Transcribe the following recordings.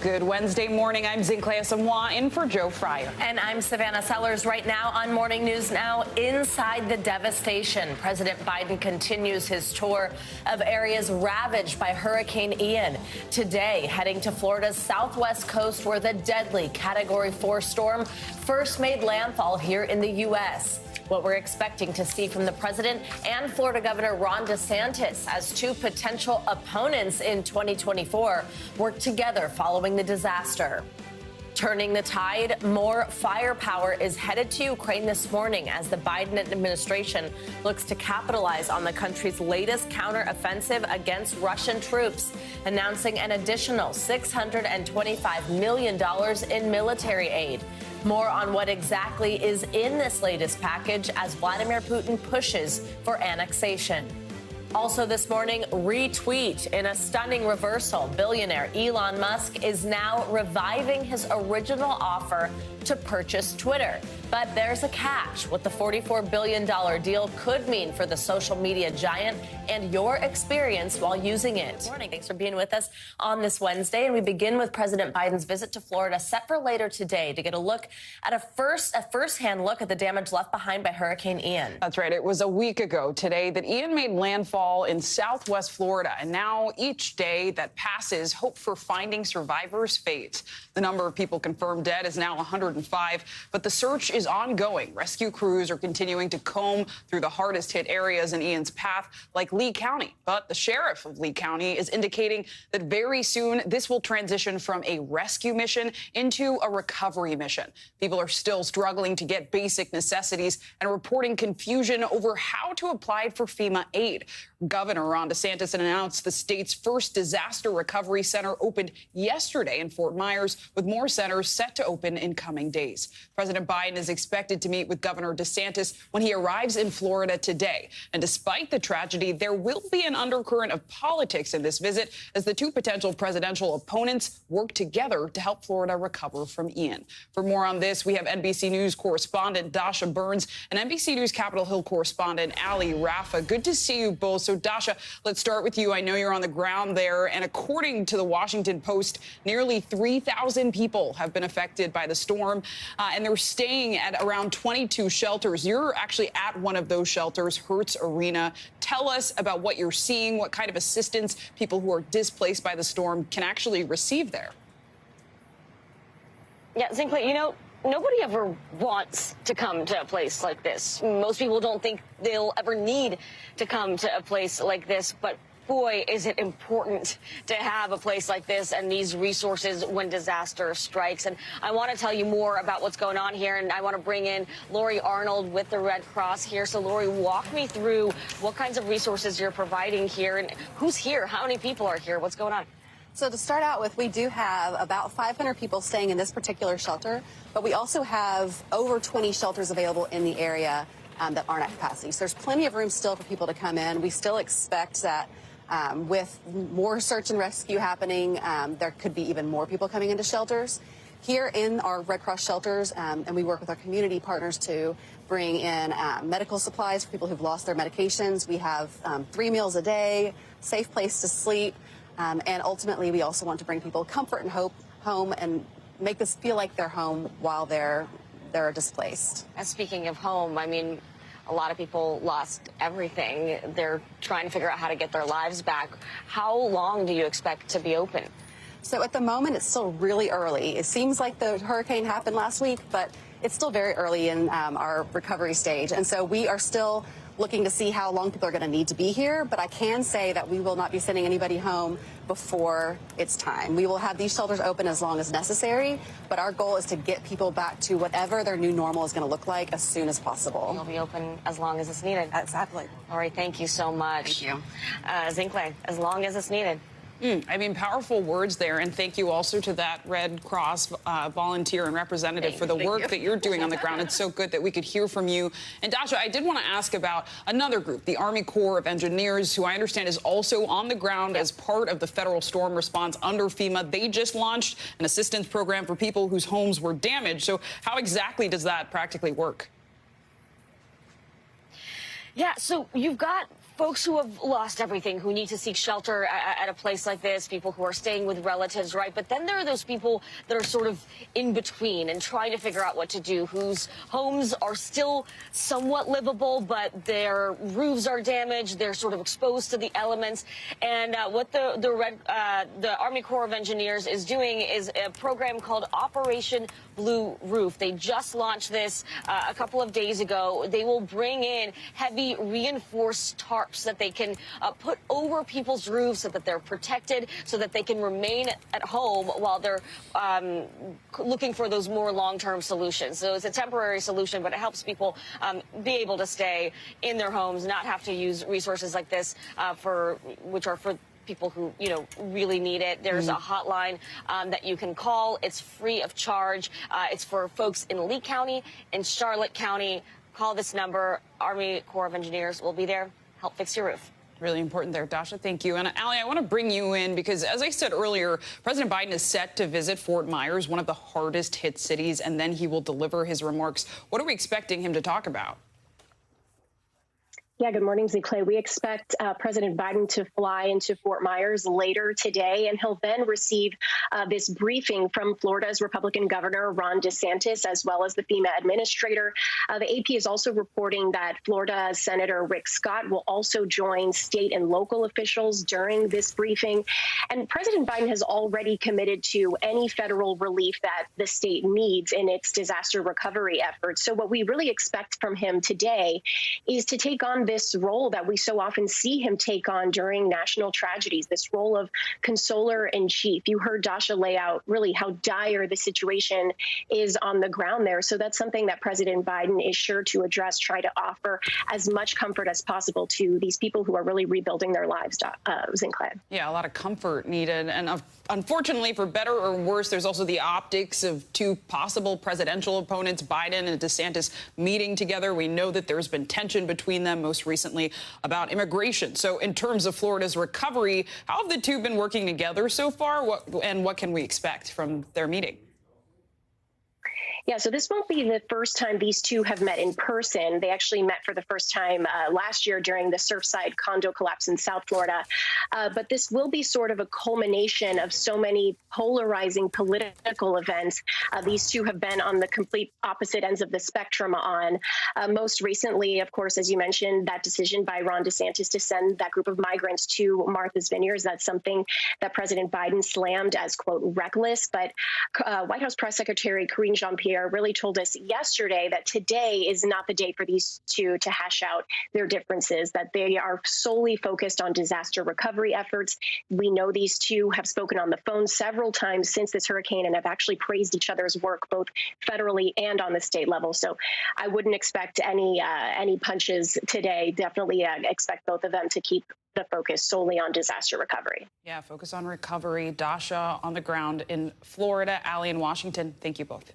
Good Wednesday morning. I'm Zinklea Samoa in for Joe Fryer. And I'm Savannah Sellers. Right now on Morning News Now, inside the devastation. President Biden continues his tour of areas ravaged by Hurricane Ian. Today, heading to Florida's southwest coast where the deadly Category 4 storm first made landfall here in the U.S. What we're expecting to see from the president and Florida Governor Ron DeSantis as two potential opponents in 2024 work together following the disaster. Turning the tide, more firepower is headed to Ukraine this morning as the Biden administration looks to capitalize on the country's latest counteroffensive against Russian troops, announcing an additional $625 million in military aid. More on what exactly is in this latest package as Vladimir Putin pushes for annexation. Also this morning, retweet in a stunning reversal. Billionaire Elon Musk is now reviving his original offer to purchase Twitter. But there's a catch. What the $44 billion deal could mean for the social media giant and your experience while using it. Good morning. Thanks for being with us on this Wednesday. And we begin with President Biden's visit to Florida, set for later today to get a look at a first-hand look at the damage left behind by Hurricane Ian. That's right. It was a week ago today that Ian made landfall in southwest Florida. And now each day that passes, hope for finding survivors fades. The number of people confirmed dead is now 105, but the search is ongoing. Rescue crews are continuing to comb through the hardest hit areas in Ian's path, like Lee County. But the sheriff of Lee County is indicating that very soon this will transition from a rescue mission into a recovery mission. People are still struggling to get basic necessities and reporting confusion over how to apply for FEMA aid. Governor Ron DeSantis announced the state's first disaster recovery center opened yesterday in Fort Myers, with more centers set to open in coming days. President Biden is expected to meet with Governor DeSantis when he arrives in Florida today. And despite the tragedy, there will be an undercurrent of politics in this visit as the two potential presidential opponents work together to help Florida recover from Ian. For more on this, we have NBC News correspondent Dasha Burns and NBC News Capitol Hill correspondent Ali Rafa. Good to see you both. So, Dasha, let's start with you. I know you're on the ground there, and according to the Washington Post, nearly 3,000 people have been affected by the storm, and they're staying at around 22 shelters. You're actually at one of those shelters, Hertz Arena. Tell us about what you're seeing, what kind of assistance people who are displaced by the storm can actually receive there. Yeah, Zinklea, you know, nobody ever wants to come to a place like this. Most people don't think they'll ever need to come to a place like this, but boy, is it important to have a place like this and these resources when disaster strikes. And I want to tell you more about what's going on here, and I want to bring in Lori Arnold with the Red Cross here. So, Lori, walk me through what kinds of resources you're providing here and who's here, how many people are here, what's going on? So to start out with, we do have about 500 people staying in this particular shelter, but we also have over 20 shelters available in the area that aren't at capacity. So there's plenty of room still for people to come in. We still expect that with more search and rescue happening, there could be even more people coming into shelters. Here in our Red Cross shelters, and we work with our community partners to bring in medical supplies for people who've lost their medications. We have 3 meals a day, safe place to sleep. And ultimately, we also want to bring people comfort and hope home and make this feel like they're home while they're displaced. And speaking of home, I mean, a lot of people lost everything. They're trying to figure out how to get their lives back. How long do you expect to be open? So at the moment, it's still really early. It seems like the hurricane happened last week, but it's still very early in our recovery stage. And so we are still looking to see how long people are going to need to be here. But I can say that we will not be sending anybody home before it's time. We will have these shelters open as long as necessary. But our goal is to get people back to whatever their new normal is going to look like as soon as possible. You'll be open as long as it's needed. Exactly. All right. Thank you so much. Thank you. Zinklea, as long as it's needed. I mean, powerful words there. And thank you also to that Red Cross volunteer and representative for the work that you're doing on the ground. It's so good that we could hear from you. And Dasha, I did want to ask about another group, the Army Corps of Engineers, who I understand is also on the ground as part of the federal storm response under FEMA. They just launched an assistance program for people whose homes were damaged. So how exactly does that practically work? Yeah, so you've got folks who have lost everything, who need to seek shelter at a place like this, people who are staying with relatives, right? But then there are those people that are sort of in between and trying to figure out what to do, whose homes are still somewhat livable, but their roofs are damaged. They're sort of exposed to the elements. And what the Army Corps of Engineers is doing is a program called Operation Blue Roof. They just launched this a couple of days ago. They will bring in heavy reinforced tarps that they can put over people's roofs so that they're protected, so that they can remain at home while they're looking for those more long-term solutions. So it's a temporary solution, but it helps people be able to stay in their homes, not have to use resources like this which are for people who, really need it. There's a hotline that you can call. It's free of charge. It's for folks in Lee County and Charlotte County. Call this number. Army Corps of Engineers will be there. Help fix your roof. Really important there, Dasha. Thank you. And Allie, I want to bring you in because, as I said earlier, President Biden is set to visit Fort Myers, one of the hardest hit cities, and then he will deliver his remarks. What are we expecting him to talk about? Yeah, good morning, Clay. We expect President Biden to fly into Fort Myers later today, and he'll then receive this briefing from Florida's Republican Governor Ron DeSantis, as well as the FEMA administrator. The AP is also reporting that Florida Senator Rick Scott will also join state and local officials during this briefing. And President Biden has already committed to any federal relief that the state needs in its disaster recovery efforts. So what we really expect from him today is to take on this role that we so often see him take on during national tragedies, this role of consoler in chief. You heard Dasha lay out really how dire the situation is on the ground there. So that's something that President Biden is sure to address, try to offer as much comfort as possible to these people who are really rebuilding their lives, Zinclair. Yeah, a lot of comfort needed. And unfortunately, for better or worse, there's also the optics of two possible presidential opponents, Biden and DeSantis, meeting together. We know that there's been tension between them, most recently about immigration. So in terms of Florida's recovery, how have the two been working together so far? What can we expect from their meeting? Yeah, so this won't be the first time these two have met in person. They actually met for the first time last year during the Surfside condo collapse in South Florida. But this will be sort of a culmination of so many polarizing political events. These two have been on the complete opposite ends of the spectrum on. Most recently, of course, as you mentioned, that decision by Ron DeSantis to send that group of migrants to Martha's Vineyard. That's something that President Biden slammed as, quote, reckless. But White House Press Secretary Karine Jean-Pierre really told us yesterday that today is not the day for these two to hash out their differences, that they are solely focused on disaster recovery efforts. We know these two have spoken on the phone several times since this hurricane and have actually praised each other's work, both federally and on the state level. So I wouldn't expect any punches today. Definitely expect both of them to keep the focus solely on disaster recovery. Yeah, focus on recovery. Dasha on the ground in Florida, Allie in Washington. Thank you both.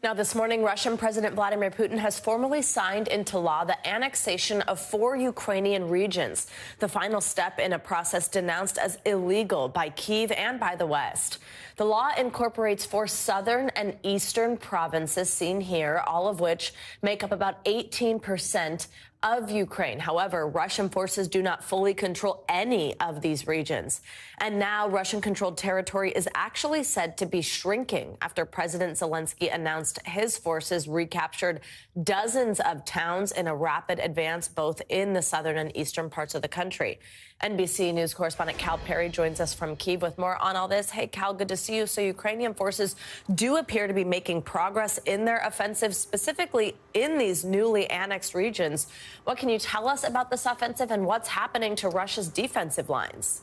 Now, this morning, Russian President Vladimir Putin has formally signed into law the annexation of 4 Ukrainian regions, the final step in a process denounced as illegal by Kyiv and by the West. The law incorporates 4 southern and eastern provinces seen here, all of which make up about 18% of Ukraine. However, Russian forces do not fully control any of these regions. And now Russian-controlled territory is actually said to be shrinking after President Zelensky announced his forces recaptured dozens of towns in a rapid advance, both in the southern and eastern parts of the country. NBC News correspondent Cal Perry joins us from Kyiv with more on all this. Hey, Cal, good to see you. So Ukrainian forces do appear to be making progress in their offensive, specifically in these newly annexed regions. What can you tell us about this offensive and what's happening to Russia's defensive lines?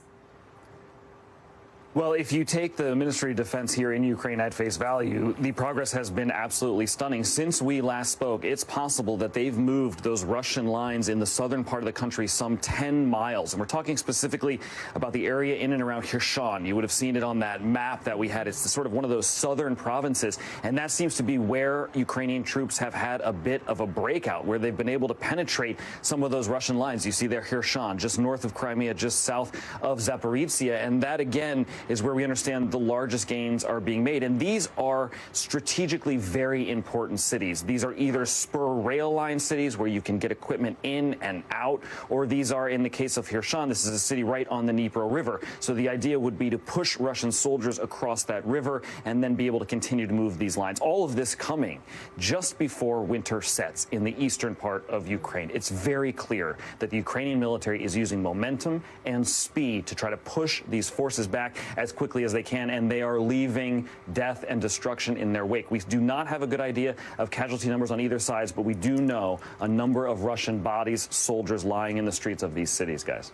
Well, if you take the Ministry of Defense here in Ukraine at face value, the progress has been absolutely stunning. Since we last spoke, it's possible that they've moved those Russian lines in the southern part of the country some 10 miles. And we're talking specifically about the area in and around Herschel. You would have seen it on that map that we had. It's sort of one of those southern provinces. And that seems to be where Ukrainian troops have had a bit of a breakout, where they've been able to penetrate some of those Russian lines. You see there Herschel, just north of Crimea, just south of Zaporizhia. And that, again, is where we understand the largest gains are being made. And these are strategically very important cities. These are either spur rail line cities where you can get equipment in and out, or these are, in the case of Herschel, this is a city right on the Dnipro River. So the idea would be to push Russian soldiers across that river and then be able to continue to move these lines. All of this coming just before winter sets in the eastern part of Ukraine. It's very clear that the Ukrainian military is using momentum and speed to try to push these forces back as quickly as they can, and they are leaving death and destruction in their wake. We do not have a good idea of casualty numbers on either side, but we do know a number of Russian bodies, soldiers lying in the streets of these cities, guys.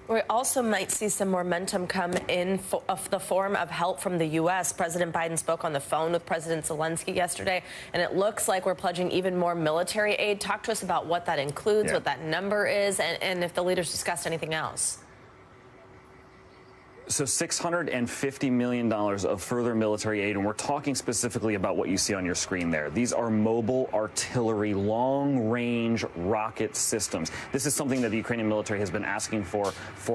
We also might see some momentum come in of the form of help from the U.S. President Biden spoke on the phone with President Zelensky yesterday, and it looks like we're pledging even more military aid. Talk to us about what that includes, what that number is, and if the leaders discussed anything else. So $650 million of further military aid, and we're talking specifically about what you see on your screen there. These are mobile artillery, long-range rocket systems. This is something that the Ukrainian military has been asking for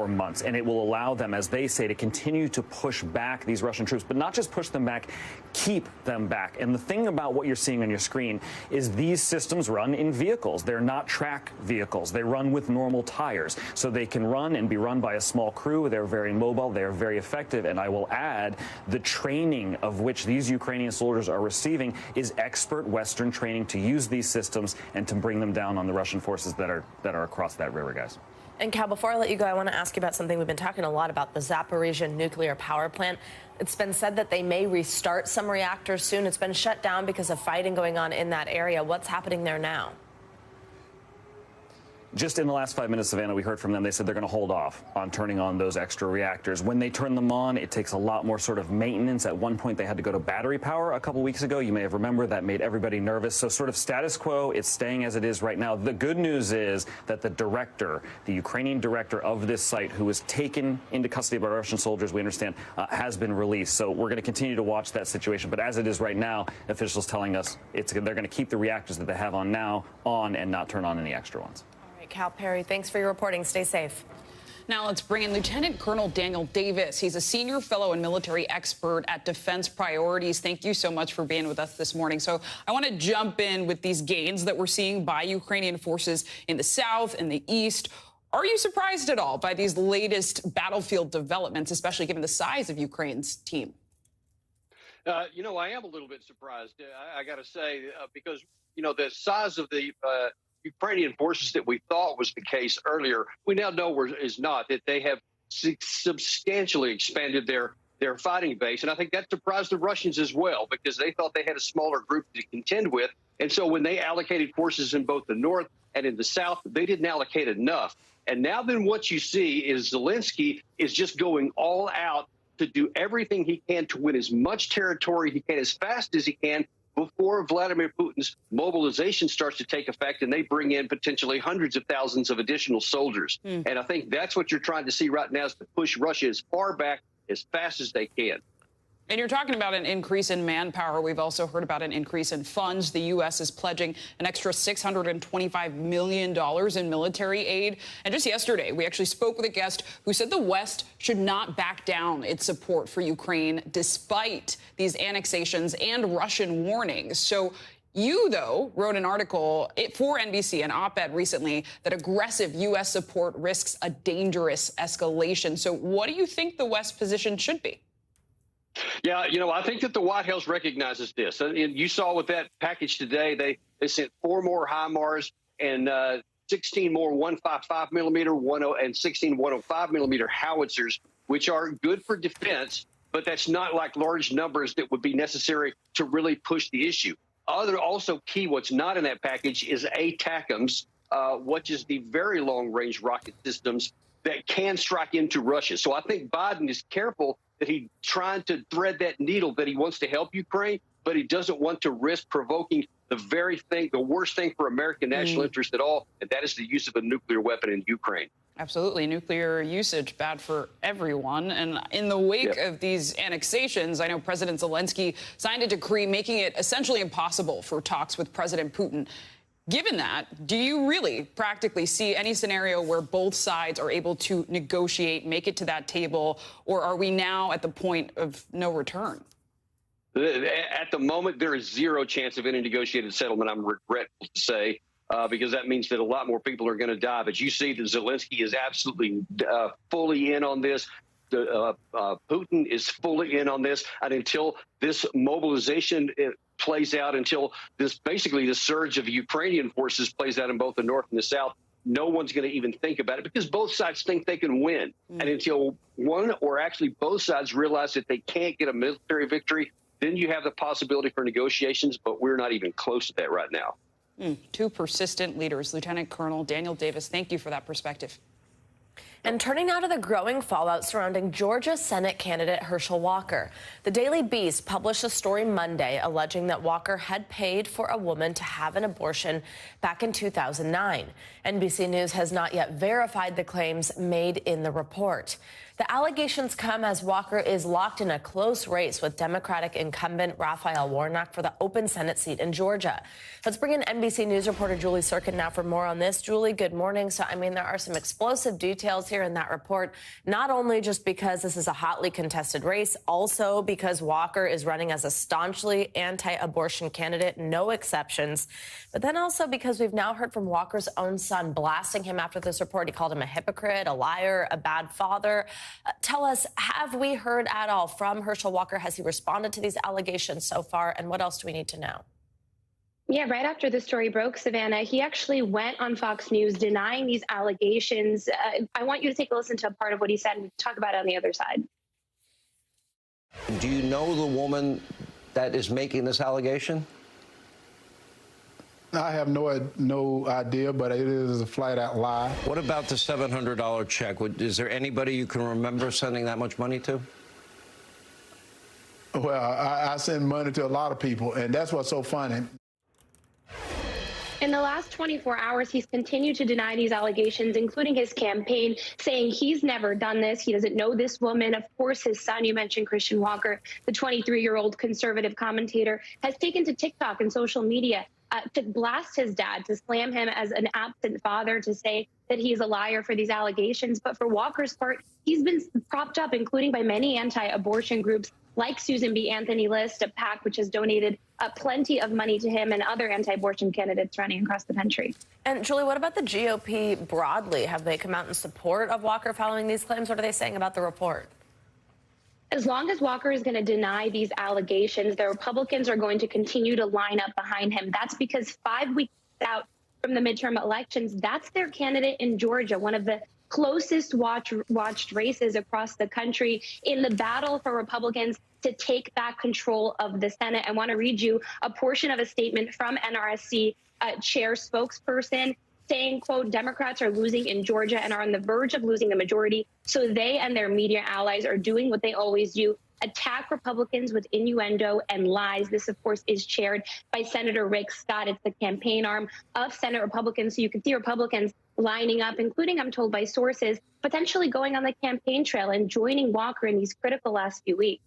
months, and it will allow them, as they say, to continue to push back these Russian troops, but not just push them back, keep them back. And the thing about what you're seeing on your screen is these systems run in vehicles. They're not track vehicles. They run with normal tires, so they can run and be run by a small crew. They're very mobile. They're very effective, and I will add the training of which these Ukrainian soldiers are receiving is expert Western training to use these systems and to bring them down on the Russian forces that are across that river, guys. And Cal, before I let you go, I want to ask you about something we've been talking a lot about, the Zaporizhzhia nuclear power plant. It's been said that they may restart some reactors soon. It's been shut down because of fighting going on in that area. What's happening there now? Just in the last 5 minutes, Savannah, we heard from them. They said they're going to hold off on turning on those extra reactors. When they turn them on, it takes a lot more sort of maintenance. At one point, they had to go to battery power a couple weeks ago. You may have remembered that made everybody nervous. So sort of status quo, it's staying as it is right now. The good news is that the Ukrainian director of this site, who was taken into custody by Russian soldiers, we understand, has been released. So we're going to continue to watch that situation. But as it is right now, officials telling us they're going to keep the reactors that they have on now on and not turn on any extra ones. Cal Perry, thanks for your reporting. Stay safe. Now let's bring in Lieutenant Colonel Daniel Davis. He's a senior fellow and military expert at Defense Priorities. Thank you so much for being with us this morning. So I want to jump in with these gains that we're seeing by Ukrainian forces in the south and the east. Are you surprised at all by these latest battlefield developments, especially given the size of Ukraine's team? I am a little bit surprised, I got to say, because, the size of the Ukrainian forces that we thought was the case earlier, we now know is not, that they have substantially expanded their fighting base. And I think that surprised the Russians as well, because they thought they had a smaller group to contend with. And so when they allocated forces in both the north and in the south, they didn't allocate enough. And now then what you see is Zelensky is just going all out to do everything he can to win as much territory he can as fast as he can before Vladimir Putin's mobilization starts to take effect and they bring in potentially hundreds of thousands of additional soldiers. And I think that's what you're trying to see right now, is to push Russia as far back as fast as they can. And you're talking about an increase in manpower. We've also heard about an increase in funds. The U.S. is pledging an extra $625 million in military aid. And just yesterday, we actually spoke with a guest who said the West should not back down its support for Ukraine despite these annexations and Russian warnings. So you, though, wrote an article for NBC, an op-ed recently, that aggressive U.S. support risks a dangerous escalation. So what do you think the West's position should be? Yeah, I think that the White House recognizes this. And you saw with that package today, they sent 4 more HIMARS and 16 more 155 millimeter and 16 105 millimeter howitzers, which are good for defense, but that's not like large numbers that would be necessary to really push the issue. Also key, what's not in that package is ATACMS, which is the very long-range rocket systems that can strike into Russia. So I think Biden is careful that he's trying to thread that needle, that he wants to help Ukraine, but he doesn't want to risk provoking the worst thing for American national interest at all, and that is the use of a nuclear weapon in Ukraine. Absolutely. Nuclear usage, bad for everyone. And in the wake of these annexations, I know President Zelensky signed a decree making it essentially impossible for talks with President Putin. Given that, do you really practically see any scenario where both sides are able to negotiate, make it to that table, or are we now at the point of no return? At the moment, there is zero chance of any negotiated settlement, I'm regretful to say, because that means that a lot more people are going to die. But you see that Zelensky is absolutely fully in on this. Putin is fully in on this. And until this mobilization plays out, until this basically the surge of Ukrainian forces plays out in both the north and the south, no one's going to even think about it because both sides think they can win. And until one or actually both sides realize that they can't get a military victory, then you have the possibility for negotiations. But we're not even close to that right now. Two persistent leaders. Lieutenant Colonel Daniel Davis, thank you for that perspective. And turning now to the growing fallout surrounding Georgia Senate candidate Herschel Walker. The Daily Beast published a story Monday alleging that Walker had paid for a woman to have an abortion back in 2009. NBC News has not yet verified the claims made in the report. The allegations come as Walker is locked in a close race with Democratic incumbent Raphael Warnock for the open Senate seat in Georgia. Let's bring in NBC News reporter Julie Sirkin now for more on this. Julie, good morning. So, I mean, there are some explosive details here in that report, not only just because this is a hotly contested race, also because Walker is running as a staunchly anti-abortion candidate, no exceptions, but then also because we've now heard from Walker's own son blasting him after this report. He called him a hypocrite, a liar, a bad father. Tell us, have we heard at all from Herschel Walker? Has he responded to these allegations so far? And what else do we need to know? Yeah, right after the story broke, Savannah, he actually went on Fox News denying these allegations. I want you to take a listen to a part of what he said and talk about it on the other side. Do you know the woman that is making this allegation? I have no idea, but it is a flat-out lie. What about the $700 check? Is there anybody you can remember sending that much money to? Well, I send money to a lot of people, and that's what's so funny. In the last 24 hours, he's continued to deny these allegations, including his campaign, saying he's never done this. He doesn't know this woman. Of course, his son, you mentioned Christian Walker, the 23-year-old conservative commentator, has taken to TikTok and social media to blast his dad, to slam him as an absent father, to say that he's a liar for these allegations. But for Walker's part, he's been propped up, including by many anti-abortion groups like Susan B. Anthony List, a PAC which has donated plenty of money to him and other anti-abortion candidates running across the country. And Julie, what about the GOP broadly? Have they come out in support of Walker following these claims? What are they saying about the report? As long as Walker is going to deny these allegations, the Republicans are going to continue to line up behind him. That's because 5 weeks out from the midterm elections, that's their candidate in Georgia, one of the closest watched races across the country in the battle for Republicans to take back control of the Senate. I want to read you a portion of a statement from NRSC chair spokesperson saying, quote, Democrats are losing in Georgia and are on the verge of losing the majority. So they and their media allies are doing what they always do, attack Republicans with innuendo and lies. This, of course, is chaired by Senator Rick Scott. It's the campaign arm of Senate Republicans. So you can see Republicans lining up, including, I'm told by sources, potentially going on the campaign trail and joining Walker in these critical last few weeks.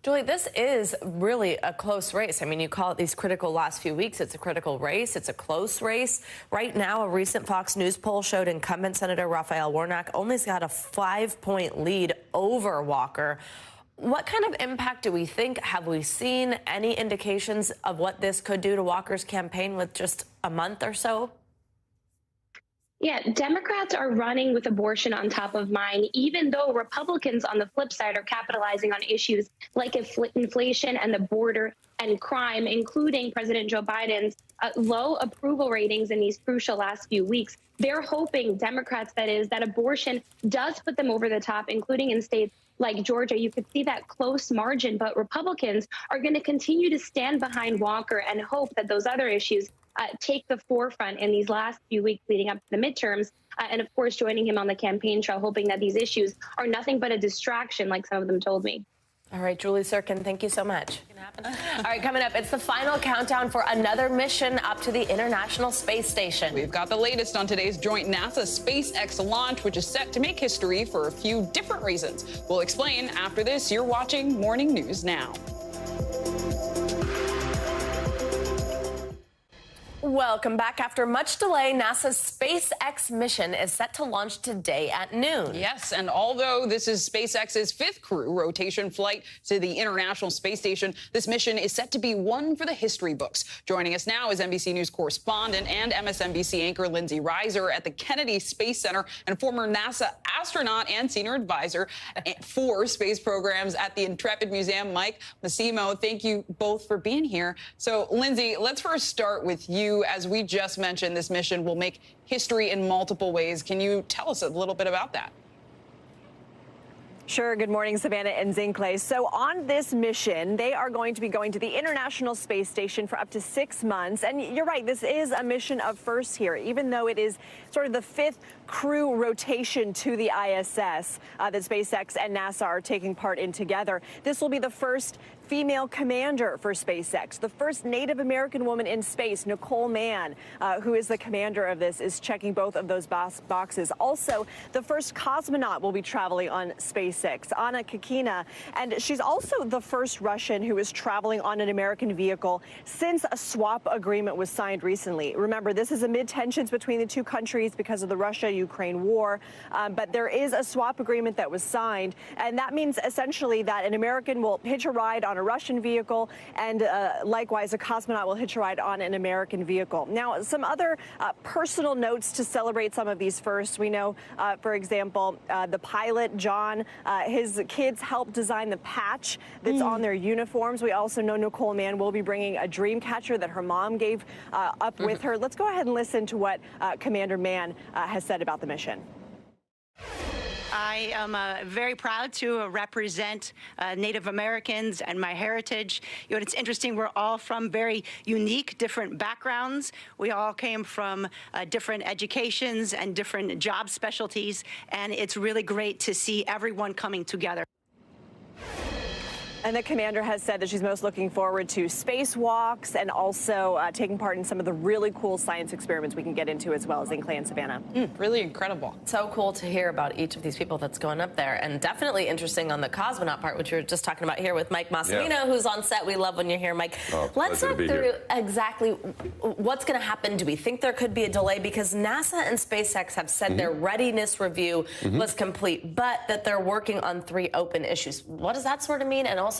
Julie, this is really a close race. I mean, you call it these critical last few weeks. It's a critical race. It's a close race. Right now, a recent Fox News poll showed incumbent Senator Raphael Warnock only's got a 5-point lead over Walker. What kind of impact do we think? Have we seen any indications of what this could do to Walker's campaign with just a month or so? Yeah, Democrats are running with abortion on top of mind, even though Republicans on the flip side are capitalizing on issues like inflation and the border and crime, including President Joe Biden's low approval ratings in these crucial last few weeks. They're hoping, Democrats that is, that abortion does put them over the top, including in states like Georgia. You could see that close margin, but Republicans are going to continue to stand behind Walker and hope that those other issues take the forefront in these last few weeks leading up to the midterms. And of course, joining him on the campaign trail, hoping that these issues are nothing but a distraction, like some of them told me. All right, Julie Sirkin, thank you so much. All right, coming up, it's the final countdown for another mission up to the International Space Station. We've got the latest on today's joint NASA SpaceX launch, which is set to make history for a few different reasons. We'll explain after this. You're watching Morning News Now. Welcome back. After much delay, NASA's SpaceX mission is set to launch today at noon. Yes, and although this is SpaceX's fifth crew rotation flight to the International Space Station, this mission is set to be one for the history books. Joining us now is NBC News correspondent and MSNBC anchor Lindsay Reiser at the Kennedy Space Center and former NASA astronaut and senior advisor for space programs at the Intrepid Museum, Mike Massimo. Thank you both for being here. So, Lindsay, let's first start with you. As we just mentioned, this mission will make history in multiple ways. Can you tell us a little bit about that? Sure. Good morning, Savannah and Zinkley. So on this mission, they are going to be going to the International Space Station for up to 6 months. And you're right, this is a mission of firsts here, even though it is sort of the fifth crew rotation to the ISS that SpaceX and NASA are taking part in together. This will be the first female commander for SpaceX. The first Native American woman in space, Nicole Mann, who is the commander of this, is checking both of those boxes. Also, the first cosmonaut will be traveling on SpaceX, Anna Kikina, and she's also the first Russian who is traveling on an American vehicle since a swap agreement was signed recently. Remember, this is amid tensions between the two countries because of the Russia-Ukraine war, but there is a swap agreement that was signed, and that means essentially that an American will hitch a ride on a Russian vehicle, and likewise, a cosmonaut will hitch a ride on an American vehicle. Now, some other personal notes to celebrate some of these firsts. We know, for example, the pilot, John, his kids helped design the patch that's on their uniforms. We also know Nicole Mann will be bringing a dream catcher that her mom gave up with her. Let's go ahead and listen to what Commander Mann has said about the mission. I am very proud to represent Native Americans and my heritage. You know, it's interesting, we're all from very unique, different backgrounds. We all came from different educations and different job specialties, and it's really great to see everyone coming together. And the commander has said that she's most looking forward to spacewalks and also taking part in some of the really cool science experiments we can get into as well as Zinkley and Savannah. Really incredible. So cool to hear about each of these people that's going up there, and definitely interesting on the cosmonaut part, which we were just talking about here with Mike Massimino, who's on set. We love when you're here, Mike. Let's look through exactly what's going to happen. Do we think there could be a delay? Because NASA and SpaceX have said their readiness review was complete, but that they're working on 3 open issues. What does that sort of mean? And also,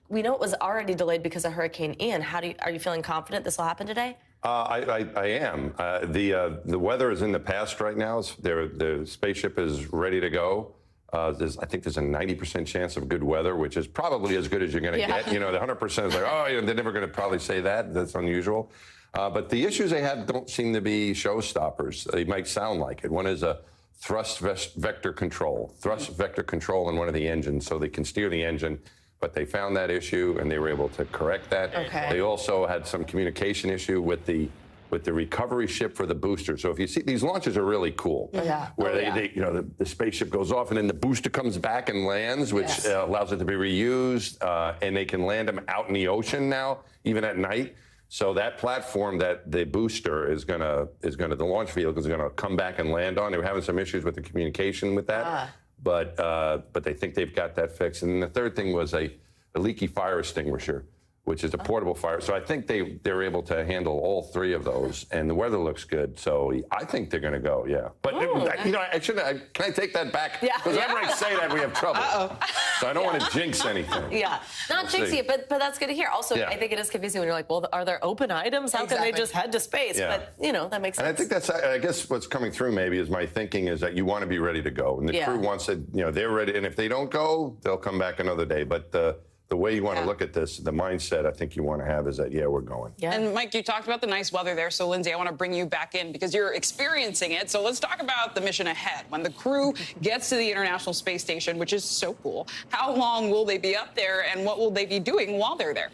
we know it was already delayed because of Hurricane Ian. Are you feeling confident this will happen today? I am. The weather is in the past right now. The spaceship is ready to go. I think there's a 90% chance of good weather, which is probably as good as you're going to get. You know, the 100% is like, oh, you know, they're never going to probably say that. That's unusual. But the issues they have don't seem to be showstoppers. They might sound like it. One is a thrust vector control in one of the engines, so they can steer the engine. But they found that issue, and they were able to correct that. They also had some communication issue with the recovery ship for the booster. So if you see, these launches are really cool. Where they you know, the spaceship goes off, and then the booster comes back and lands, which allows it to be reused, and they can land them out in the ocean now, even at night. So that platform that the booster is gonna the launch vehicle is gonna come back and land on. They were having some issues with the communication with that. But they think they've got that fixed. And then the third thing was a leaky fire extinguisher, which is a portable fire. So I think they're able to handle all 3 of those, and the weather looks good. So I think they're going to go, But you know, can I take that back? Because whenever I say that, we have trouble. So I don't want to jinx anything. Not jinxing it, but that's good to hear. Also, I think it is confusing when you're like, well, are there open items? How can they just head to space? But you know, that makes sense. And I think that's, I guess, what's coming through. Maybe is my thinking is that you want to be ready to go, and the crew wants it. You know, they're ready, and if they don't go, they'll come back another day. But the way you want to look at this, the mindset I think you want to have is that, we're going. And Mike, you talked about the nice weather there. So, Lindsay, I want to bring you back in because you're experiencing it. So let's talk about the mission ahead. When the crew gets to the International Space Station, which is so cool, how long will they be up there, and what will they be doing while they're there?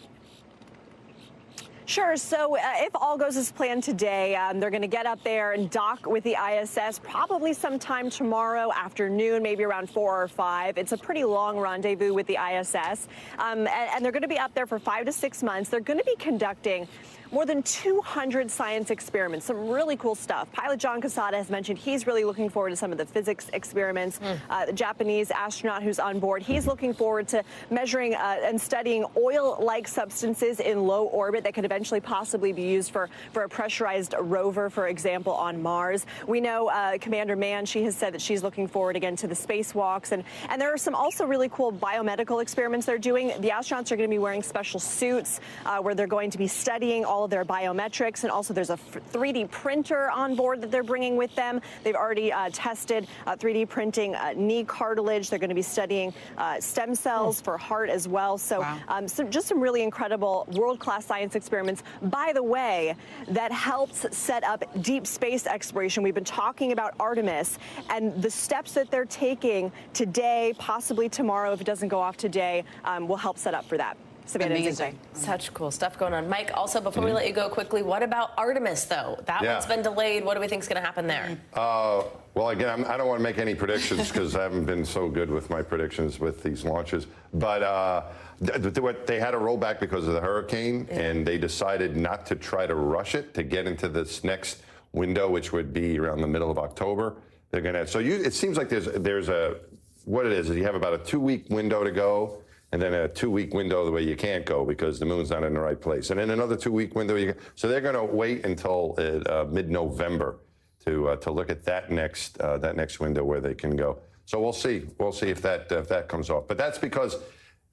Sure. So if all goes as planned today, they're going to get up there and dock with the ISS probably sometime tomorrow afternoon, maybe around 4 or 5. It's a pretty long rendezvous with the ISS. And they're going to be up there for 5 to 6 months. They're going to be conducting more than 200 science experiments, some really cool stuff. Pilot John Casada has mentioned he's really looking forward to some of the physics experiments. The Japanese astronaut who's on board, he's looking forward to measuring and studying oil-like substances in low orbit that could eventually possibly be used for a pressurized rover, for example, on Mars. We know Commander Mann, she has said that she's looking forward again to the spacewalks. And there are some also really cool biomedical experiments they're doing. The astronauts are going to be wearing special suits where they're going to be studying all of their biometrics. And also there's a 3D printer on board that they're bringing with them. They've already tested 3D printing knee cartilage. They're going to be studying stem cells for heart as well. So, just some really incredible world-class science experiments, by the way, that helps set up deep space exploration. We've been talking about Artemis and the steps that they're taking today, possibly tomorrow, if it doesn't go off today, will help set up for that. Amazing. Such cool stuff going on. Mike, also, before we let you go quickly, what about Artemis, though? That one's been delayed. What do we think is going to happen there? Well, again, I don't want to make any predictions because I haven't been so good with my predictions with these launches. But they had a rollback because of the hurricane, and they decided not to try to rush it to get into this next window, which would be around the middle of October. They're going to. So it seems like there's a what it is you have about a 2-week window to go. And then a 2-week window the way you can't go because the moon's not in the right place. And then another 2-week window. So they're going to wait until mid-November to look at that next window where they can go. So we'll see. We'll see if that comes off. But that's because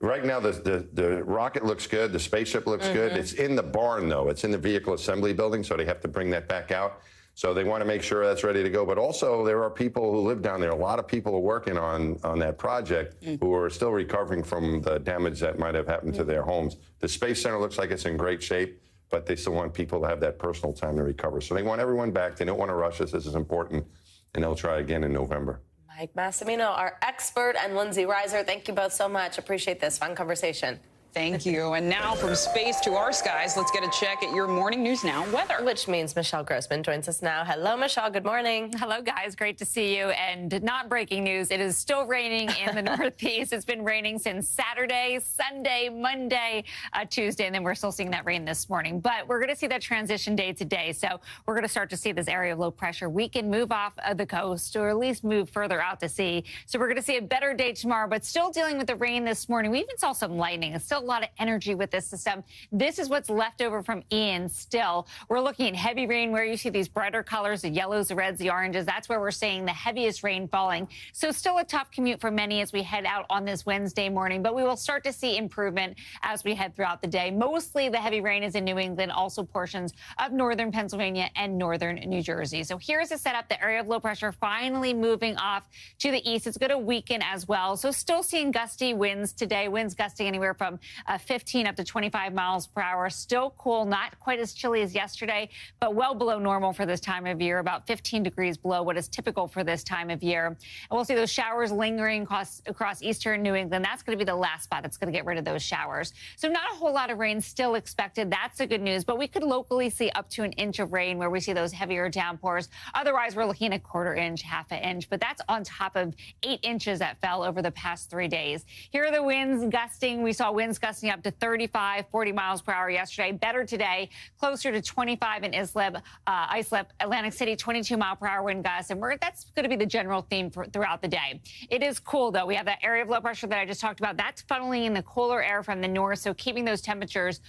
right now the rocket looks good. The spaceship looks good. It's in the barn, though. It's in the vehicle assembly building, so they have to bring that back out. So they want to make sure that's ready to go. But also, there are people who live down there. A lot of people are working on that project who are still recovering from the damage that might have happened to their homes. The Space Center looks like it's in great shape, but they still want people to have that personal time to recover. So they want everyone back. They don't want to rush this. This is important. And they'll try again in November. Mike Massimino, our expert, and Lindsay Reiser, thank you both so much. Appreciate this fun conversation. Thank you. And now from space to our skies, let's get a check at your Morning News Now weather. Which means Michelle Grossman joins us now. Hello, Michelle. Good morning. Hello, guys. Great to see you. And not breaking news, it is still raining in the Northeast. It's been raining since Saturday, Sunday, Monday, Tuesday, and then we're still seeing that rain this morning. But we're going to see that transition day today. So we're going to start to see this area of low pressure. We can move off of the coast or at least move further out to sea. So we're going to see a better day tomorrow, but still dealing with the rain this morning. We even saw some lightning. It's still a lot of energy with this system. This is what's left over from Ian still. We're looking at heavy rain where you see these brighter colors, the yellows, the reds, the oranges. That's where we're seeing the heaviest rain falling. So still a tough commute for many as we head out on this Wednesday morning, but we will start to see improvement as we head throughout the day. Mostly the heavy rain is in New England, also portions of northern Pennsylvania and northern New Jersey. So here's the setup. The area of low pressure finally moving off to the east. It's going to weaken as well. So still seeing gusty winds today, winds gusting anywhere from 15 up to 25 miles per hour. Still cool, not quite as chilly as yesterday, but well below normal for this time of year, about 15 degrees below what is typical for this time of year. And we'll see those showers lingering across eastern New England. That's going to be the last spot that's going to get rid of those showers. So not a whole lot of rain still expected. That's the good news, but we could locally see up to an inch of rain where we see those heavier downpours. Otherwise, we're looking at a quarter inch, half an inch, but that's on top of 8 inches that fell over the past 3 days. Here are the winds gusting. We saw winds gusting up to 35, 40 miles per hour yesterday. Better today, closer to 25 in Islip, Atlantic City, 22 mile per hour wind gusts. And that's going to be the general theme throughout the day. It is cool, though. We have that area of low pressure that I just talked about. That's funneling in the cooler air from the north, so keeping those temperatures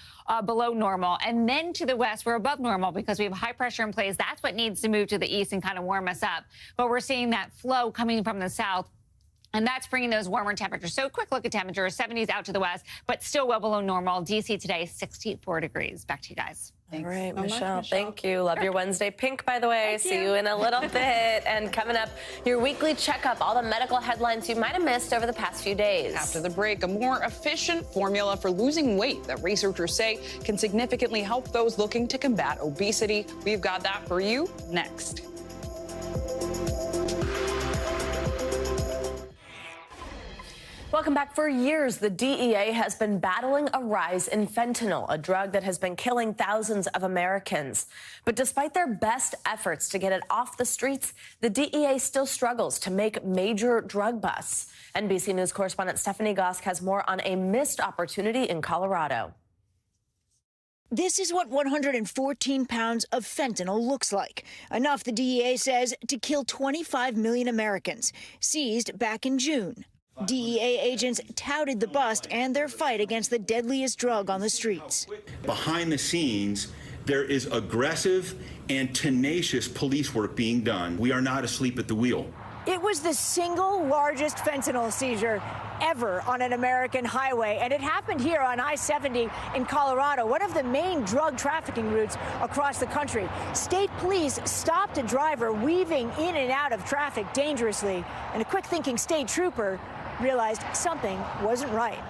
below normal. And then to the west, we're above normal because we have high pressure in place. That's what needs to move to the east and kind of warm us up. But we're seeing that flow coming from the south, and that's bringing those warmer temperatures. So quick look at temperatures, 70s out to the west, but still well below normal. D.C. today, 64 degrees. Back to you guys. Thanks. All right, Michelle, thank you. Love your Wednesday pink, by the way. See you in a little bit. And coming up, your weekly checkup, all the medical headlines you might have missed over the past few days. After the break, a more efficient formula for losing weight that researchers say can significantly help those looking to combat obesity. We've got that for you next. Welcome back. For years, the DEA has been battling a rise in fentanyl, a drug that has been killing thousands of Americans. But despite their best efforts to get it off the streets, the DEA still struggles to make major drug busts. NBC News correspondent Stephanie Gosk has more on a missed opportunity in Colorado. This is what 114 pounds of fentanyl looks like. Enough, the DEA says, to kill 25 million Americans. Seized back in June. DEA agents touted the bust and their fight against the deadliest drug on the streets. Behind the scenes, there is aggressive and tenacious police work being done. We are not asleep at the wheel. It was the single largest fentanyl seizure ever on an American highway, and it happened here on I-70 in Colorado, one of the main drug trafficking routes across the country. State police stopped a driver weaving in and out of traffic dangerously, and a quick-thinking state trooper realized something wasn't right.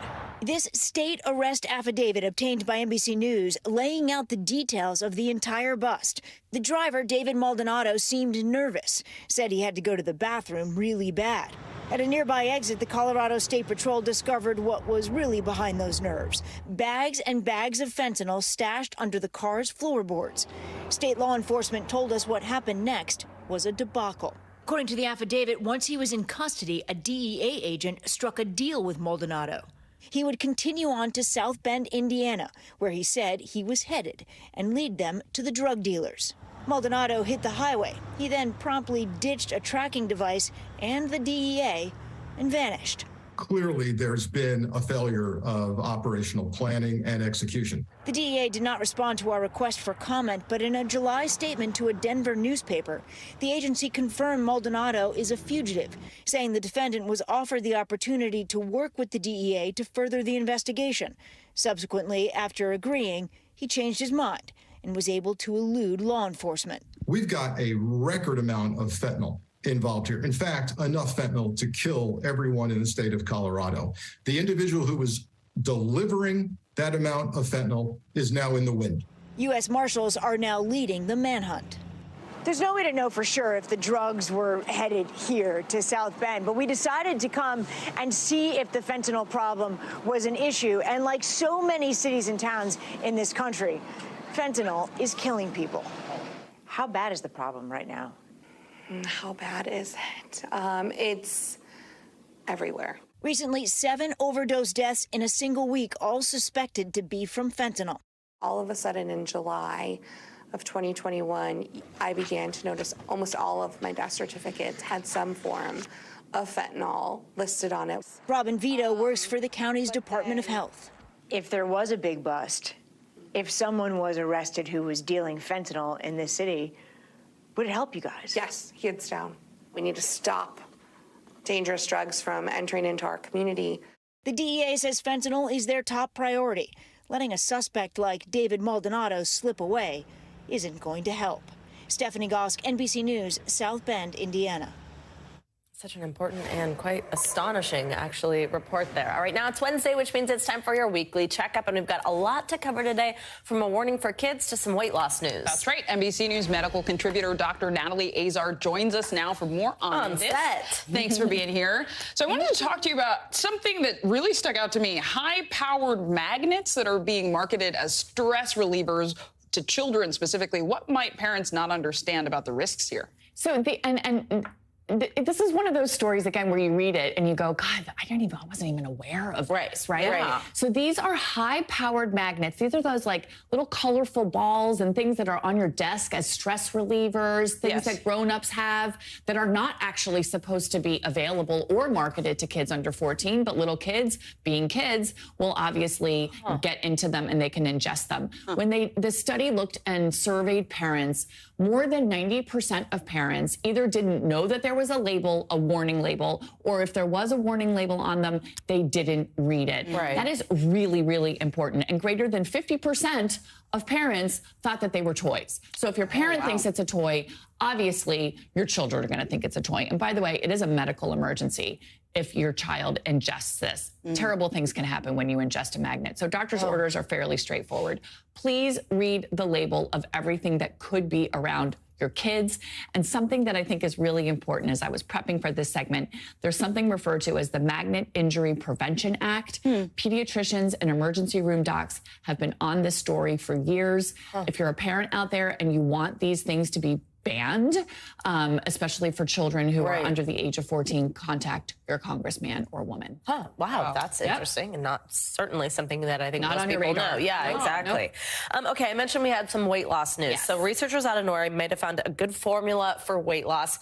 This state arrest affidavit obtained by NBC News laying out the details of the entire bust. The driver, David Maldonado, seemed nervous, said he had to go to the bathroom really bad. At a nearby exit, the Colorado State Patrol discovered what was really behind those nerves. Bags and bags of fentanyl stashed under the car's floorboards. State law enforcement told us what happened next was a debacle. According to the affidavit, once he was in custody, a DEA agent struck a deal with Maldonado. He would continue on to South Bend, Indiana, where he said he was headed, and lead them to the drug dealers. Maldonado hit the highway. He then promptly ditched a tracking device and the DEA and vanished. Clearly, there's been a failure of operational planning and execution. The DEA did not respond to our request for comment, but in a July statement to a Denver newspaper, the agency confirmed Maldonado is a fugitive, saying the defendant was offered the opportunity to work with the DEA to further the investigation. Subsequently, after agreeing, he changed his mind and was able to elude law enforcement. We've got a record amount of fentanyl involved here. In fact, enough fentanyl to kill everyone in the state of Colorado. The individual who was delivering that amount of fentanyl is now in the wind. U.S. Marshals are now leading the manhunt. There's no way to know for sure if the drugs were headed here to South Bend, but we decided to come and see if the fentanyl problem was an issue. And like so many cities and towns in this country, fentanyl is killing people. How bad is the problem right now? How bad is it? It's everywhere. Recently, 7 overdose deaths in a single week, all suspected to be from fentanyl. All of a sudden in July of 2021, I began to notice almost all of my death certificates had some form of fentanyl listed on it. Robin Vito works for the county's Department of Health. If there was a big bust, if someone was arrested who was dealing fentanyl in this city, would it help you guys? Yes, hands down. We need to stop dangerous drugs from entering into our community. The DEA says fentanyl is their top priority. Letting a suspect like David Maldonado slip away isn't going to help. Stephanie Gosk, NBC News, South Bend, Indiana. Such an important and quite astonishing, actually, report there. All right, now it's Wednesday, which means it's time for your weekly checkup, and we've got a lot to cover today, from a warning for kids to some weight loss news. That's right. NBC News medical contributor Dr. Natalie Azar joins us now for more on this. Set. Thanks for being here. So I wanted to talk to you about something that really stuck out to me: high-powered magnets that are being marketed as stress relievers to children specifically. What might parents not understand about the risks here? So this is one of those stories, again, where you read it and you go, God, I wasn't even aware of this, right? Yeah. So these are high-powered magnets. These are those, like, little colorful balls and things that are on your desk as stress relievers, things that grown-ups have that are not actually supposed to be available or marketed to kids under 14, but little kids, being kids, will obviously get into them and they can ingest them. When the study looked and surveyed parents, more than 90% of parents either didn't know that there was a label, a warning label, or if there was a warning label on them, they didn't read it. Right. That is really, really important. And greater than 50% of parents thought that they were toys. So if your parent thinks it's a toy, obviously your children are going to think it's a toy. And by the way, it is a medical emergency if your child ingests this. Terrible things can happen when you ingest a magnet. So doctor's orders are fairly straightforward. Please read the label of everything that could be around your kids. And something that I think is really important as I was prepping for this segment, there's something referred to as the Magnet Injury Prevention Act. Pediatricians and emergency room docs have been on this story for years. If you're a parent out there and you want these things to be banned, especially for children who are under the age of 14. Contact your congressman or woman. Huh, wow, that's interesting, and not certainly something that I think most people know. Yeah, exactly. Okay, I mentioned we had some weight loss news. So researchers out of Norway may have found a good formula for weight loss.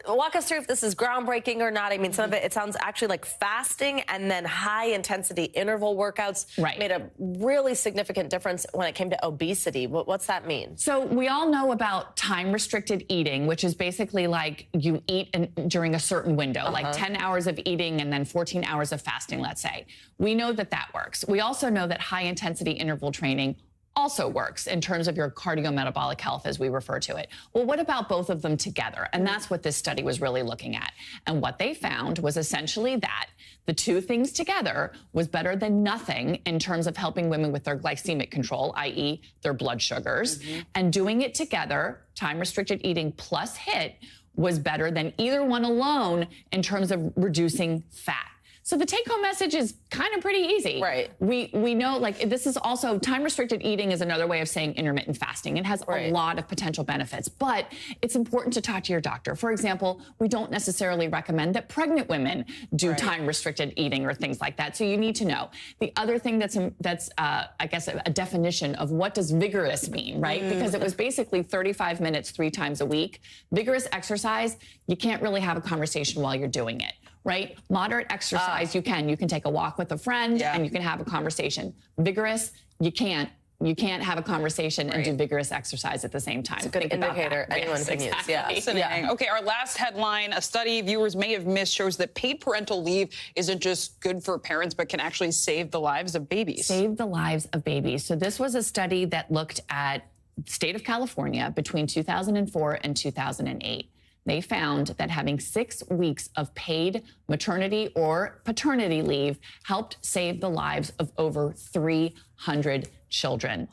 Walk us through if this is groundbreaking or not. I mean, some of it sounds actually like fasting and then high-intensity interval workouts made a really significant difference when it came to obesity. What's that mean? So we all know about time-restricted eating, which is basically like you eat during a certain window, like 10 hours of eating and then 14 hours of fasting, let's say. We know that that works. We also know that high-intensity interval training also works in terms of your cardiometabolic health, as we refer to it. Well, what about both of them together? And that's what this study was really looking at. And what they found was essentially that the two things together was better than nothing in terms of helping women with their glycemic control, i.e. their blood sugars. And doing it together, time-restricted eating plus HIIT, was better than either one alone in terms of reducing fat. So the take-home message is kind of pretty easy. We know, like, this is also time-restricted eating is another way of saying intermittent fasting. It has a lot of potential benefits, but it's important to talk to your doctor. For example, we don't necessarily recommend that pregnant women do time-restricted eating or things like that. So you need to know. The other thing that's I guess, a definition of what does vigorous mean, right? Because it was basically 35 minutes 3 times a week. Vigorous exercise, you can't really have a conversation while you're doing it. Right? Moderate exercise, you can. You can take a walk with a friend and you can have a conversation. Vigorous, you can't. You can't have a conversation and do vigorous exercise at the same time. It's a good indicator anyone can use. Fascinating. Okay, our last headline, a study viewers may have missed, shows that paid parental leave isn't just good for parents, but can actually save the lives of babies. Save the lives of babies. So this was a study that looked at the state of California between 2004 and 2008. They found that having 6 weeks of paid maternity or paternity leave helped save the lives of over 300 children.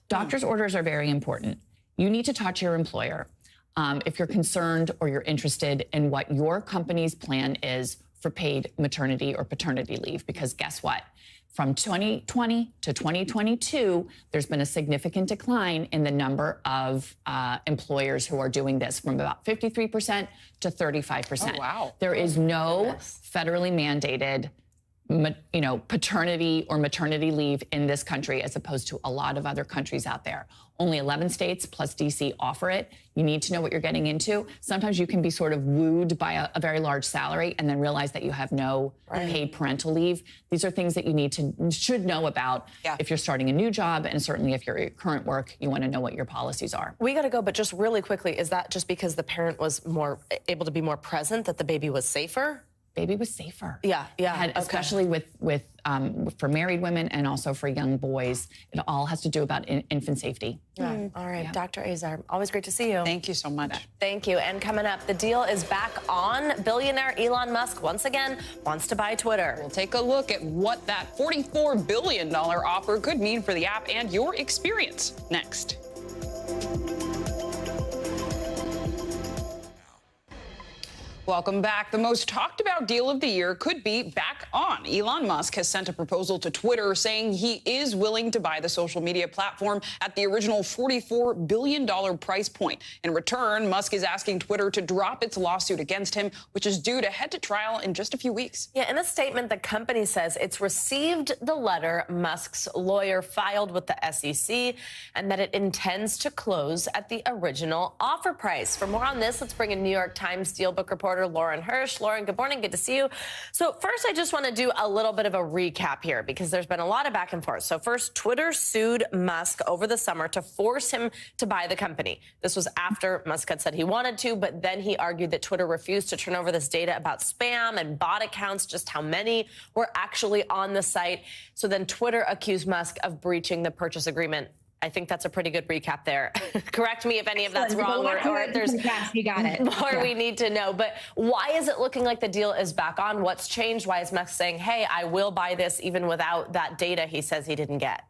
Doctor's orders are very important. You need to talk to your employer if you're concerned or you're interested in what your company's plan is for paid maternity or paternity leave, because guess what? From 2020 to 2022, there's been a significant decline in the number of employers who are doing this, from about 53% to 35%. Oh, wow. There is no federally mandated paternity or maternity leave in this country, as opposed to a lot of other countries out there. Only 11 states plus DC offer it. You need to know what you're getting into. Sometimes you can be sort of wooed by a very large salary and then realize that you have no paid parental leave. These are things that you should know about if you're starting a new job, and certainly if you're at your current work, you want to know what your policies are. We got to go, but just really quickly, is that just because the parent was more able to be more present, that the baby was safer? Baby was safer. Yeah. Especially for married women and also for young boys. It all has to do about infant safety. Yeah. All right, Dr. Azar, always great to see you. Thank you so much. Thank you. And coming up, the deal is back on. Billionaire Elon Musk once again wants to buy Twitter. We'll take a look at what that $44 billion offer could mean for the app and your experience next. Welcome back. The most talked about deal of the year could be back on. Elon Musk has sent a proposal to Twitter saying he is willing to buy the social media platform at the original $44 billion price point. In return, Musk is asking Twitter to drop its lawsuit against him, which is due to head to trial in just a few weeks. Yeah, in a statement, the company says it's received the letter Musk's lawyer filed with the SEC and that it intends to close at the original offer price. For more on this, let's bring in New York Times Steelbook reporter Lauren Hirsch. Lauren, good morning. Good to see you. So first, I just want to do a little bit of a recap here because there's been a lot of back and forth. So first, Twitter sued Musk over the summer to force him to buy the company. This was after Musk had said he wanted to, but then he argued that Twitter refused to turn over this data about spam and bot accounts, just how many were actually on the site. So then Twitter accused Musk of breaching the purchase agreement. I think that's a pretty good recap there. Correct me if any of that's wrong or there's you got it. more we need to know. But why is it looking like the deal is back on? What's changed? Why is Musk saying, hey, I will buy this even without that data he says he didn't get?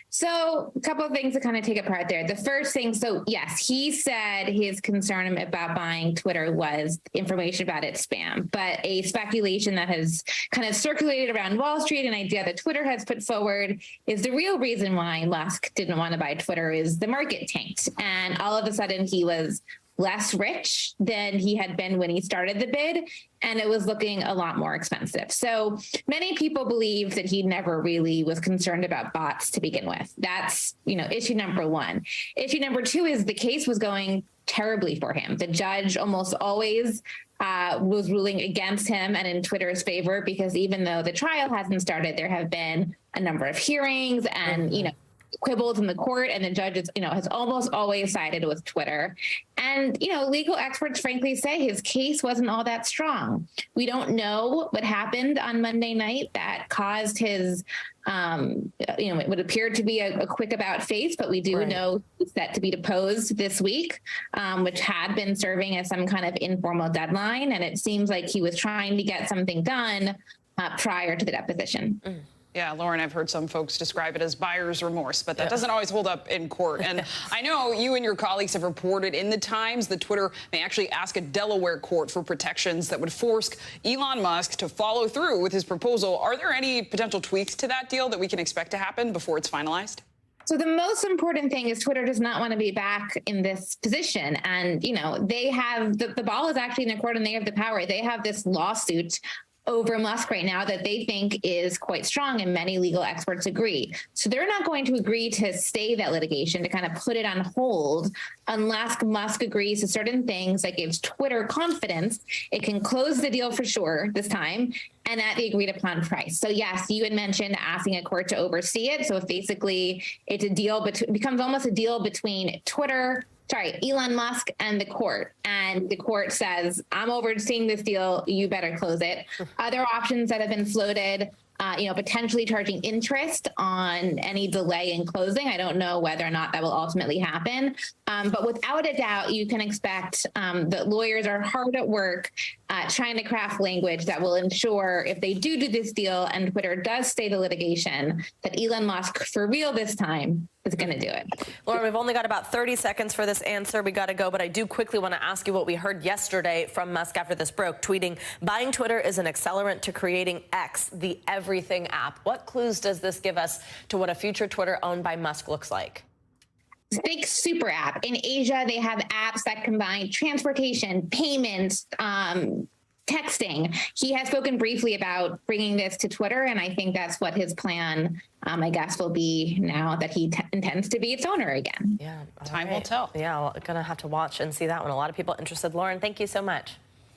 So a couple of things to kind of take apart there. The first thing, so yes, he said his concern about buying Twitter was information about its spam, but a speculation that has kind of circulated around Wall Street, an idea that Twitter has put forward, is the real reason why Musk didn't want to buy Twitter is the market tanked. And all of a sudden he was less rich than he had been when he started the bid, and it was looking a lot more expensive. So many people believe that he never really was concerned about bots to begin with. That's, issue number one. Issue number two is the case was going terribly for him. The judge almost always was ruling against him and in Twitter's favor, because even though the trial hasn't started, there have been a number of hearings and, quibbles in the court, and the judge has almost always sided with Twitter. And, legal experts frankly say his case wasn't all that strong. We don't know what happened on Monday night that caused his, it would appear to be a quick about face, but we do know he's set to be deposed this week, which had been serving as some kind of informal deadline. And it seems like he was trying to get something done prior to the deposition. Yeah, Lauren, I've heard some folks describe it as buyer's remorse, but that doesn't always hold up in court. And I know you and your colleagues have reported in the Times that Twitter may actually ask a Delaware court for protections that would force Elon Musk to follow through with his proposal. Are there any potential tweaks to that deal that we can expect to happen before it's finalized? So the most important thing is Twitter does not want to be back in this position. And, they have the ball is actually in their court, and they have the power. They have this lawsuit over Musk right now that they think is quite strong, and many legal experts agree. So they're not going to agree to stay that litigation, to kind of put it on hold, unless Musk agrees to certain things that gives Twitter confidence it can close the deal for sure this time, and at the agreed upon price. So yes, you had mentioned asking a court to oversee it. So if basically it's a deal, becomes almost a deal between Elon Musk and the court. And the court says, I'm overseeing this deal, you better close it. Other options that have been floated, potentially charging interest on any delay in closing. I don't know whether or not that will ultimately happen. But without a doubt, you can expect that lawyers are hard at work trying to craft language that will ensure if they do this deal and Twitter does stay the litigation, that Elon Musk, for real this time, is going to do it. Lauren, we've only got about 30 seconds for this answer. We got to go, but I do quickly want to ask you what we heard yesterday from Musk after this broke, tweeting, buying Twitter is an accelerant to creating X, the everything app. What clues does this give us to what a future Twitter owned by Musk looks like? Big super app. In Asia, they have apps that combine transportation, payments, texting. He has spoken briefly about bringing this to Twitter, and I think that's what his plan, I guess, will be now that he intends to be its owner again. Yeah, time will tell. Yeah, we're going to have to watch and see that one. A lot of people interested. Lauren, thank you so much.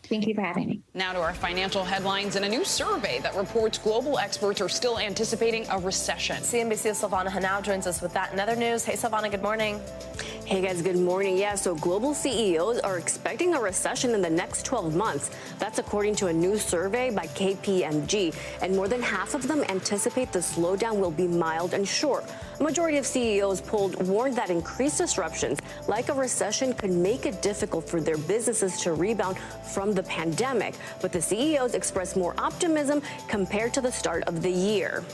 Thank you for having me. Now to our financial headlines and a new survey that reports global experts are still anticipating a recession. CNBC's Silvana Hanau joins us with that and other news. Hey, Silvana, good morning. Hey, guys, good morning. Yeah, so global CEOs are expecting a recession in the next 12 months. That's according to a new survey by KPMG. And more than half of them anticipate the slowdown will be mild and short. A majority of CEOs polled warned that increased disruptions, like a recession, could make it difficult for their businesses to rebound from the pandemic. But the CEOs expressed more optimism compared to the start of the year.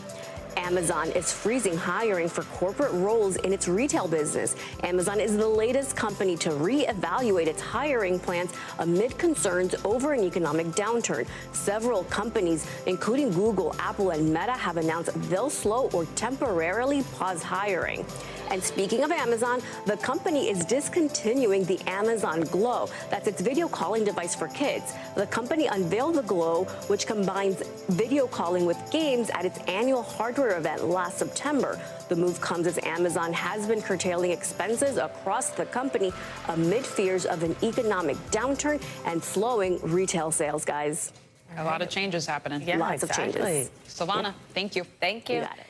Amazon is freezing hiring for corporate roles in its retail business. Amazon is the latest company to reevaluate its hiring plans amid concerns over an economic downturn. Several companies, including Google, Apple, and Meta, have announced they'll slow or temporarily pause hiring. And speaking of Amazon, the company is discontinuing the Amazon Glow. That's its video calling device for kids. The company unveiled the Glow, which combines video calling with games, at its annual hardware event last September. The move comes as Amazon has been curtailing expenses across the company amid fears of an economic downturn and slowing retail sales, guys. A lot of changes happening. Yeah, Lots of changes. Savannah, thank you. Thank you. You got it.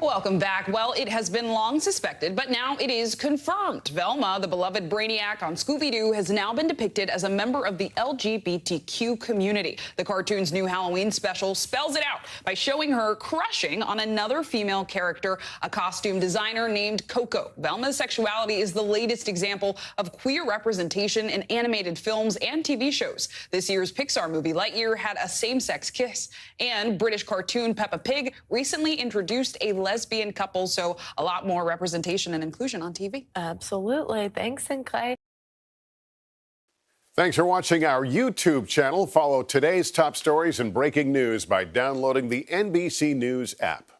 Welcome back. Well, it has been long suspected, but now it is confirmed. Velma, the beloved brainiac on Scooby-Doo, has now been depicted as a member of the LGBTQ community. The cartoon's new Halloween special spells it out by showing her crushing on another female character, a costume designer named Coco. Velma's sexuality is the latest example of queer representation in animated films and TV shows. This year's Pixar movie Lightyear had a same-sex kiss, and British cartoon Peppa Pig recently introduced a lesbian couple, so a lot more representation and inclusion on TV. Absolutely. Thanks, and Clay. Thanks for watching our YouTube channel. Follow today's top stories and breaking news by downloading the NBC News app.